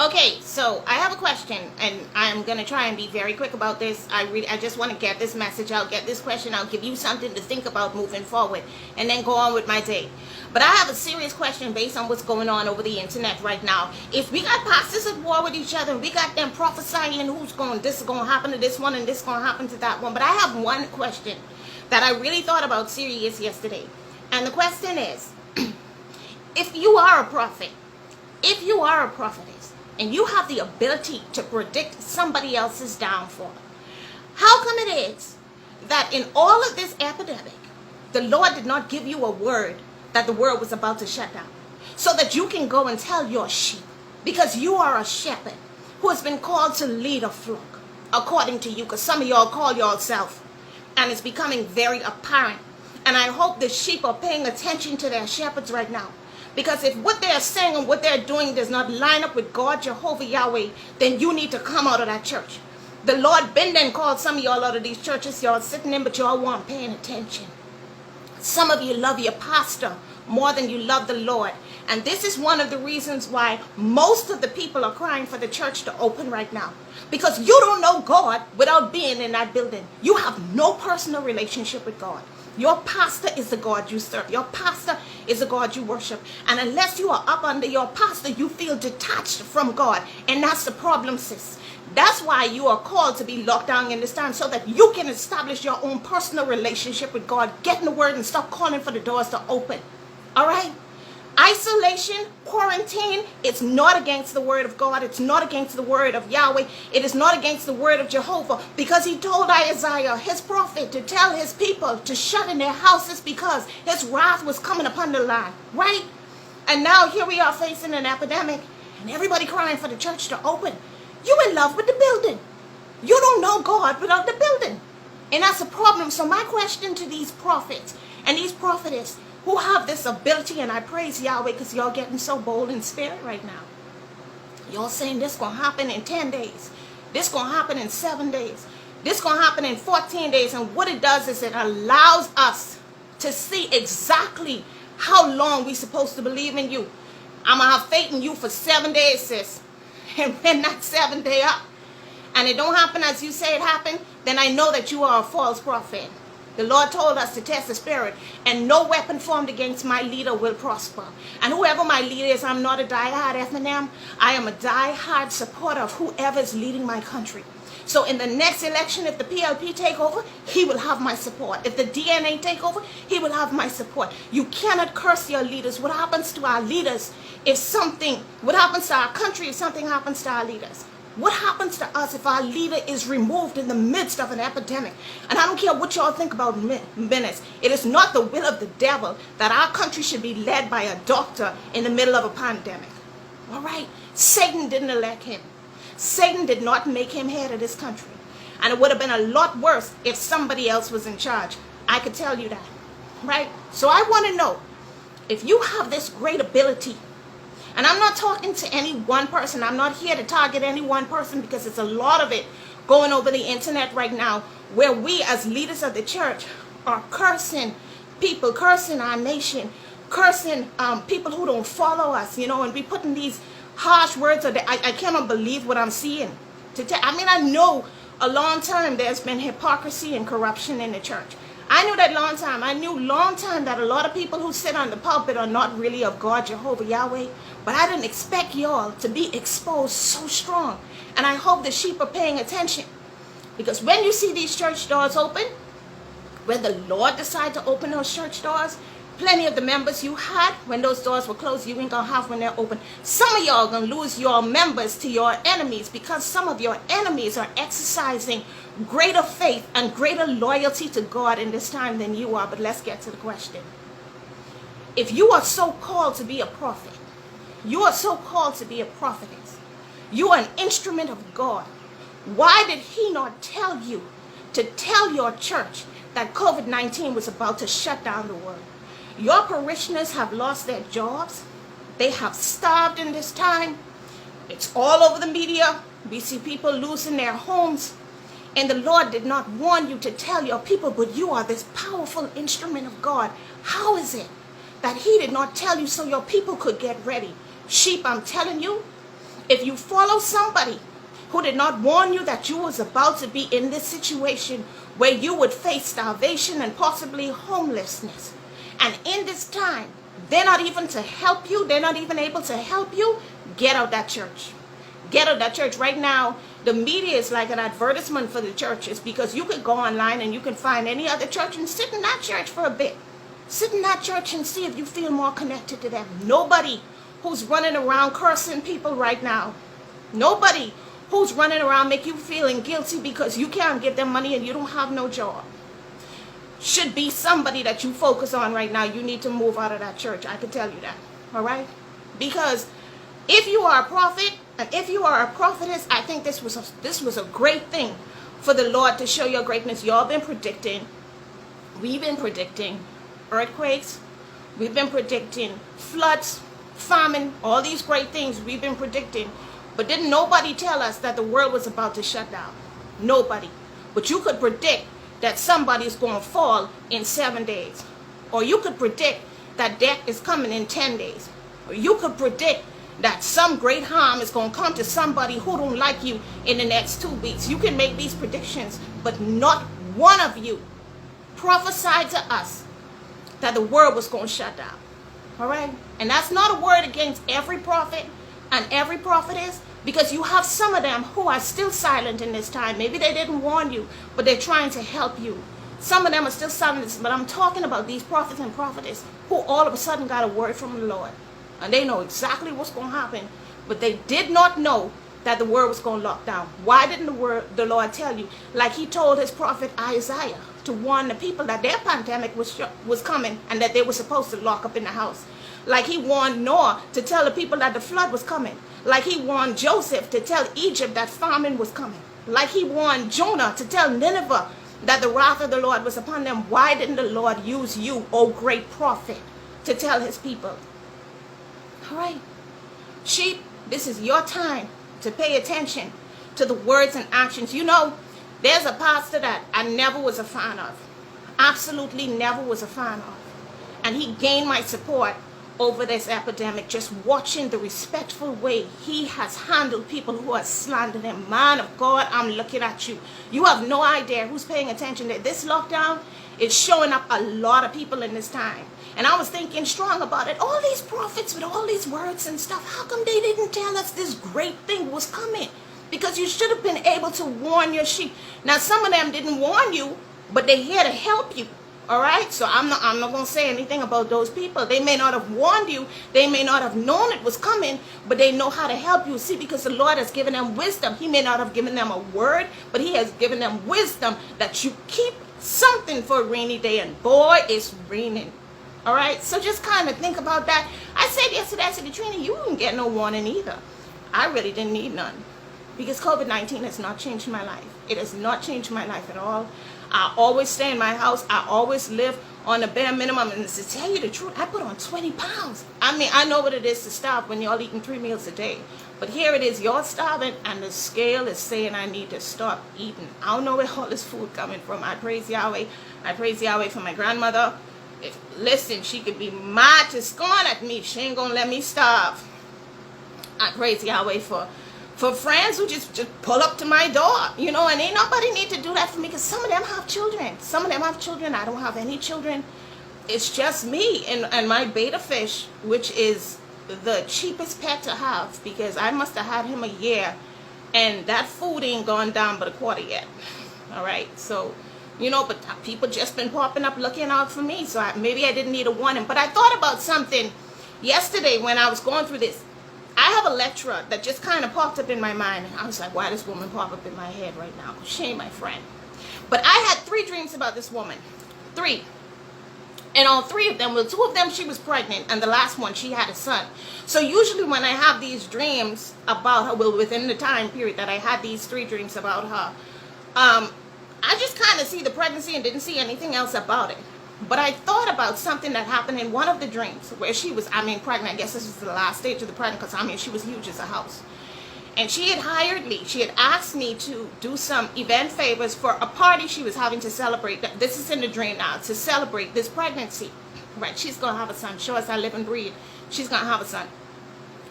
Okay, so I have a question, and I'm gonna try and be very quick about this. I just want to get this message out, get this question out, give you something to think about moving forward, and then go on with my day. But I have a serious question based on what's going on over the internet right now. If we got pastors at war with each other, we got them prophesying this is going to happen to this one and this is going to happen to that one. But I have one question that I really thought about serious yesterday. And the question is, if you are a prophet, if you are a prophetess, and you have the ability to predict somebody else's downfall, how come it is that in all of this epidemic, the Lord did not give you a word that the world was about to shut down, so that you can go and tell your sheep, because you are a shepherd who has been called to lead a flock, according to you, because some of y'all call yourself, and it's becoming very apparent. And I hope the sheep are paying attention to their shepherds right now, because if what they're saying and what they're doing does not line up with God, Jehovah Yahweh, then you need to come out of that church. The Lord been then called some of y'all out of these churches y'all sitting in, but y'all weren't paying attention. Some of you love your pastor more than you love the Lord. And this is one of the reasons why most of the people are crying for the church to open right now. Because you don't know God without being in that building. You have no personal relationship with God. Your pastor is the God you serve. Your pastor is the God you worship. And unless you are up under your pastor, you feel detached from God. And that's the problem, sis. That's why you are called to be locked down in this time, so that you can establish your own personal relationship with God. Get in the word and stop calling for the doors to open. All right? Isolation, quarantine, it's not against the word of God. It's not against the word of Yahweh. It is not against the word of Jehovah, because he told Isaiah, his prophet, to tell his people to shut in their houses because his wrath was coming upon the land. Right? And now here we are facing an epidemic, and everybody crying for the church to open. You in love with the building. You don't know God without the building. And that's a problem. So my question to these prophets and these prophetess who have this ability, and I praise Yahweh because y'all getting so bold in spirit right now. Y'all saying this going to happen in 10 days. This going to happen in 7 days. This going to happen in 14 days. And what it does is it allows us to see exactly how long we supposed to believe in you. I'm going to have faith in you for 7 days, sis. And when that 7th day up, and it don't happen as you say it happened, then I know that you are a false prophet. The Lord told us to test the spirit, and no weapon formed against my leader will prosper. And whoever my leader is, I'm not a die-hard F&M. I am a die-hard supporter of whoever is leading my country. So in the next election, if the PLP take over, he will have my support. If the DNA take over, he will have my support. You cannot curse your leaders. What happens to our leaders what happens to our country if something happens to our leaders? What happens to us if our leader is removed in the midst of an epidemic? And I don't care what y'all think about minutes. It is not the will of the devil that our country should be led by a doctor in the middle of a pandemic. All right? Satan didn't elect him. Satan did not make him head of this country. And it would have been a lot worse if somebody else was in charge. I could tell you that. Right? So I want to know, if you have this great ability, and I'm not talking to any one person. I'm not here to target any one person, because it's a lot of it going over the internet right now, where we as leaders of the church are cursing people, cursing our nation, cursing people who don't follow us, and we putting these harsh words. I cannot believe what I'm seeing. I know a long time there's been hypocrisy and corruption in the church. I knew that long time. I knew long time that a lot of people who sit on the pulpit are not really of God, Jehovah Yahweh. But I didn't expect y'all to be exposed so strong. And I hope the sheep are paying attention. Because when you see these church doors open, when the Lord decide to open those church doors, plenty of the members you had when those doors were closed, you ain't going to have when they're open. Some of y'all going to lose your members to your enemies, because some of your enemies are exercising greater faith and greater loyalty to God in this time than you are. But let's get to the question. If you are so called to be a prophet, you are so called to be a prophetess, you are an instrument of God, why did he not tell you to tell your church that COVID-19 was about to shut down the world? Your parishioners have lost their jobs. They have starved in this time. It's all over the media. We see people losing their homes. And the Lord did not warn you to tell your people, but you are this powerful instrument of God. How is it that he did not tell you so your people could get ready? Sheep, I'm telling you, If you follow somebody who did not warn you that you was about to be in this situation where you would face starvation and possibly homelessness, and in this time, they're not even to help you, they're not even able to help you, get out that church. Get out that church. Right now, the media is like an advertisement for the churches, because you could go online and you can find any other church and sit in that church for a bit. Sit in that church and see if you feel more connected to them. Nobody who's running around cursing people right now. Nobody who's running around make you feeling guilty because you can't give them money and you don't have no job should be somebody that you focus on right now. You need to move out of that church. I can tell you that. All right? Because if you are a prophet and if you are a prophetess, I think this was a great thing for the Lord to show your greatness. Y'all been predicting. We've been predicting earthquakes. We've been predicting floods, famine, all these great things we've been predicting. But didn't nobody tell us that the world was about to shut down? Nobody. But you could predict that somebody's going to fall in 7 days. Or you could predict that death is coming in 10 days. Or you could predict that some great harm is going to come to somebody who don't like you in the next 2 weeks. You can make these predictions, but not one of you prophesied to us that the world was going to shut down. All right? And that's not a word against every prophet and every prophetess, because you have some of them who are still silent in this time. Maybe they didn't warn you, but they're trying to help you. Some of them are still silent, but I'm talking about these prophets and prophetess who all of a sudden got a word from the Lord. And they know exactly what's going to happen, but they did not know that the world was going to lock down. Why didn't the Lord tell you? Like he told his prophet Isaiah to warn the people that their pandemic was coming and that they were supposed to lock up in the house. Like he warned Noah to tell the people that the flood was coming. Like he warned Joseph to tell Egypt that famine was coming. Like he warned Jonah to tell Nineveh that the wrath of the Lord was upon them. Why didn't the Lord use you, O great prophet, to tell his people? All right. Sheep, this is your time to pay attention to the words and actions. You know, there's a pastor that I never was a fan of. Absolutely never was a fan of. And he gained my support over this epidemic, just watching the respectful way he has handled people who are slandering him. Man of God, I'm looking at you. You have no idea who's paying attention that this lockdown is showing up a lot of people in this time. And I was thinking strong about it. All these prophets with all these words and stuff, how come they didn't tell us this great thing was coming? Because you should have been able to warn your sheep. Now, some of them didn't warn you, but they're here to help you. All right, so I'm not going to say anything about those people. They may not have warned you. They may not have known it was coming, but they know how to help you. See, because the Lord has given them wisdom. He may not have given them a word, but he has given them wisdom that you keep something for a rainy day. And boy, it's raining. All right, so just kind of think about that. I said yesterday, I said, Katrina, you didn't get no warning either. I really didn't need none, because COVID-19 has not changed my life. It has not changed my life at all. I always stay in my house. I always live on the bare minimum. And to tell you the truth, I put on 20 pounds. I mean, I know what it is to starve when y'all eating 3 meals a day. But here it is, y'all starving, and the scale is saying I need to stop eating. I don't know where all this food coming from. I praise Yahweh. I praise Yahweh for my grandmother. Listen, she could be mad to scorn at me. She ain't going to let me starve. I praise Yahweh for friends who just pull up to my door, you know, and ain't nobody need to do that for me, because some of them have children. Some of them have children. I don't have any children. It's just me and my beta fish, which is the cheapest pet to have, because I must have had him a year, and that food ain't gone down but a quarter yet. All right, so, you know, but people just been popping up looking out for me, so maybe I didn't need a warning. But I thought about something yesterday when I was going through this. I have a lecturer that just kind of popped up in my mind. And I was like, why does this woman pop up in my head right now? She ain't my friend. But I had 3 dreams about this woman. 3. And on 3 of them, well, 2 of them she was pregnant, and the last one she had a son. So usually when I have these dreams about her, well, within the time period that I had these 3 dreams about her, I just kind of see the pregnancy and didn't see anything else about it. But I thought about something that happened in one of the dreams where she was, pregnant. I guess this was the last stage of the pregnant, because, she was huge as a house. And she had hired me. She had asked me to do some event favors for a party she was having to celebrate. This is in the dream now, to celebrate this pregnancy. Right, she's going to have a son. Show us I live and breathe. She's going to have a son.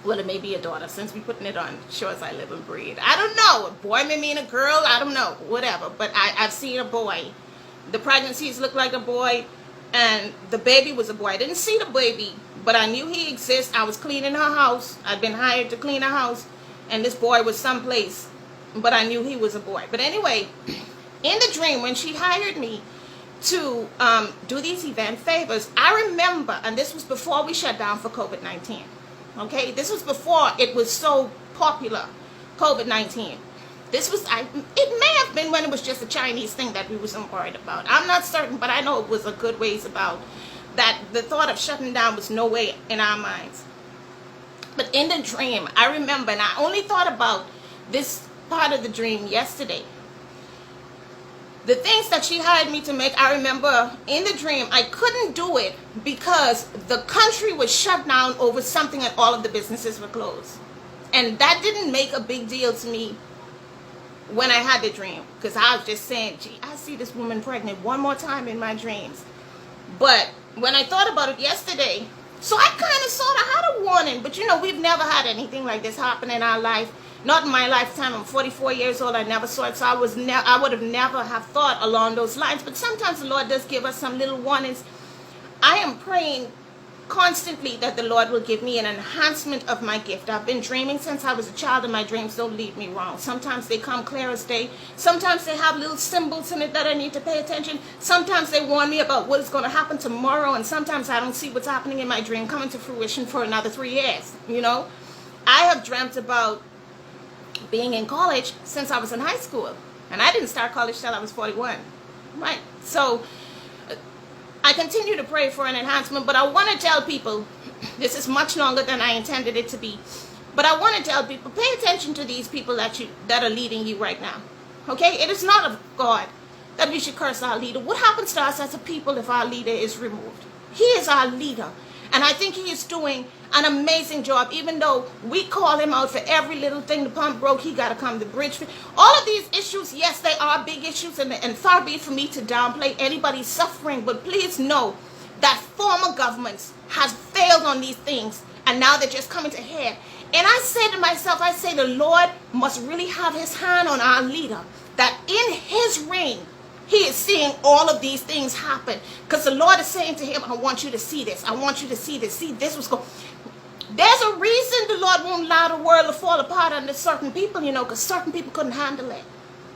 Well, it may be a daughter since we're putting it on Sure as I Live and Breathe. I don't know. A boy may mean a girl. I don't know. Whatever. But I've seen a boy. The pregnancies look like a boy, and the baby was a boy. I didn't see the baby, but I knew he exists. I was cleaning her house. I'd been hired to clean her house, and this boy was someplace, but I knew he was a boy. But anyway, in the dream, when she hired me to do these event favors, I remember, and this was before we shut down for COVID-19. Okay, this was before it was so popular, COVID-19. This was, it may have been when it was just a Chinese thing that we were so worried about. I'm not certain, but I know it was a good ways about that. The thought of shutting down was no way in our minds. But in the dream, I remember, and I only thought about this part of the dream yesterday. The things that she hired me to make, I remember in the dream, I couldn't do it because the country was shut down over something and all of the businesses were closed. And that didn't make a big deal to me when I had the dream, because I was just saying, gee, I see this woman pregnant one more time in my dreams. But when I thought about it yesterday, so I kind of sort of had a warning, but you know, we've never had anything like this happen in our life. Not in my lifetime. I'm 44 years old. I never saw it, so I would have never have thought along those lines. But sometimes the Lord does give us some little warnings. I am praying constantly that the Lord will give me an enhancement of my gift. I've been dreaming since I was a child, and my dreams don't lead me wrong. Sometimes they come clear as day. Sometimes they have little symbols in it that I need to pay attention. Sometimes they warn me about what is going to happen tomorrow, and sometimes I don't see what's happening in my dream coming to fruition for another 3 years. You know, I have dreamt about being in college since I was in high school, and I didn't start college till I was 41, right? So I continue to pray for an enhancement, but I want to tell people, this is much longer than I intended it to be, but I want to tell people, pay attention to these people that are leading you right now, okay? It is not of God that we should curse our leader. What happens to us as a people if our leader is removed? He is our leader, and I think he is doing an amazing job. Even though we call him out for every little thing, the pump broke, he got to come to bridge. All of these issues, yes, they are big issues, and far be it for me to downplay anybody's suffering, but please know that former governments has failed on these things, and now they're just coming to head. And I say to myself, I say the Lord must really have his hand on our leader, that in his reign, he is seeing all of these things happen, because the Lord is saying to him, I want you to see this. I want you to see this. See, this was going. There's a reason the Lord won't allow the world to fall apart under certain people, you know, because certain people couldn't handle it,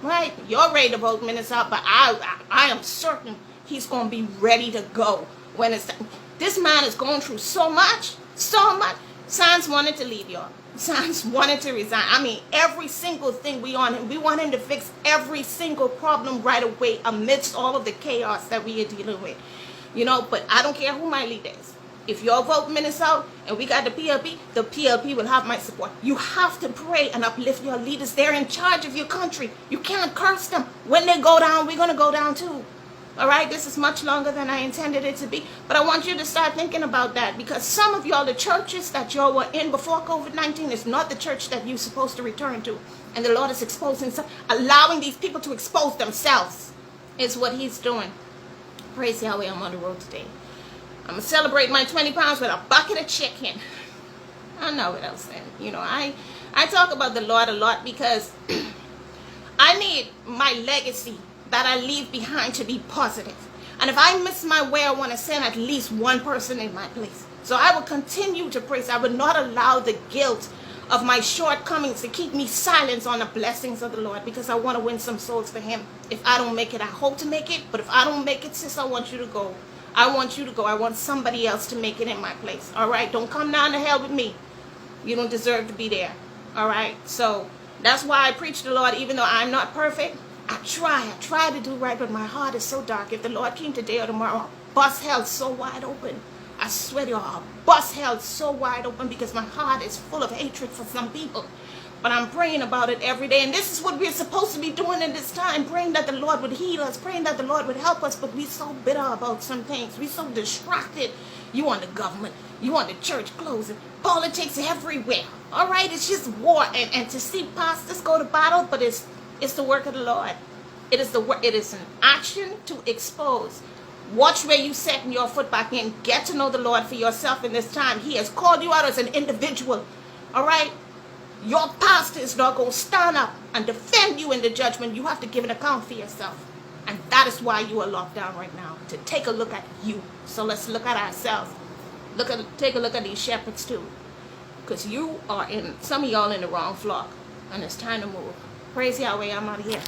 right? You're ready to vote minutes out, but I am certain he's going to be ready to go when it's time. This man is going through so much, so much. Sans wanted to leave, y'all. Sans wanted to resign. I mean, every single thing we want him to fix every single problem right away amidst all of the chaos that we are dealing with, you know. But I don't care who my leader is. If your vote minutes out and we got the PLP will have my support. You have to pray and uplift your leaders. They're in charge of your country. You can't curse them. When they go down, we're going to go down too. All right, this is much longer than I intended it to be. But I want you to start thinking about that, because some of y'all, the churches that y'all were in before COVID-19 is not the church that you're supposed to return to. And the Lord is exposing, allowing these people to expose themselves is what he's doing. Praise Yahweh, I'm on the road today. I'm going to celebrate my 20 pounds with a bucket of chicken. I know what else then. You know, I talk about the Lord a lot because I need my legacy that I leave behind to be positive. And if I miss my way, I want to send at least one person in my place. So I will continue to praise. I will not allow the guilt of my shortcomings to keep me silent on the blessings of the Lord, because I want to win some souls for him. If I don't make it, I hope to make it. But if I don't make it, sis, I want you to go. I want you to go. I want somebody else to make it in my place. All right? Don't come down to hell with me. You don't deserve to be there. All right? So that's why I preach the Lord, even though I'm not perfect. I try to do right, but my heart is so dark. If the Lord came today or tomorrow, I'll bust hell so wide open. I swear to you, I'll bust hell so wide open, because my heart is full of hatred for some people. But I'm praying about it every day. And this is what we're supposed to be doing in this time. Praying that the Lord would heal us. Praying that the Lord would help us. But we're so bitter about some things. We're so distracted. You want the government. You want the church closing. Politics everywhere. All right? It's just war. And to see pastors go to battle. But it's the work of the Lord. It is an action to expose. Watch where you setting your foot back in. Get to know the Lord for yourself in this time. He has called you out as an individual. All right? Your pastor is not going to stand up and defend you in the judgment. You have to give an account for yourself. And that is why you are locked down right now, to take a look at you. So let's look at ourselves. Take a look at these shepherds too. Because some of y'all in the wrong flock. And it's time to move. Praise Yahweh, I'm out of here.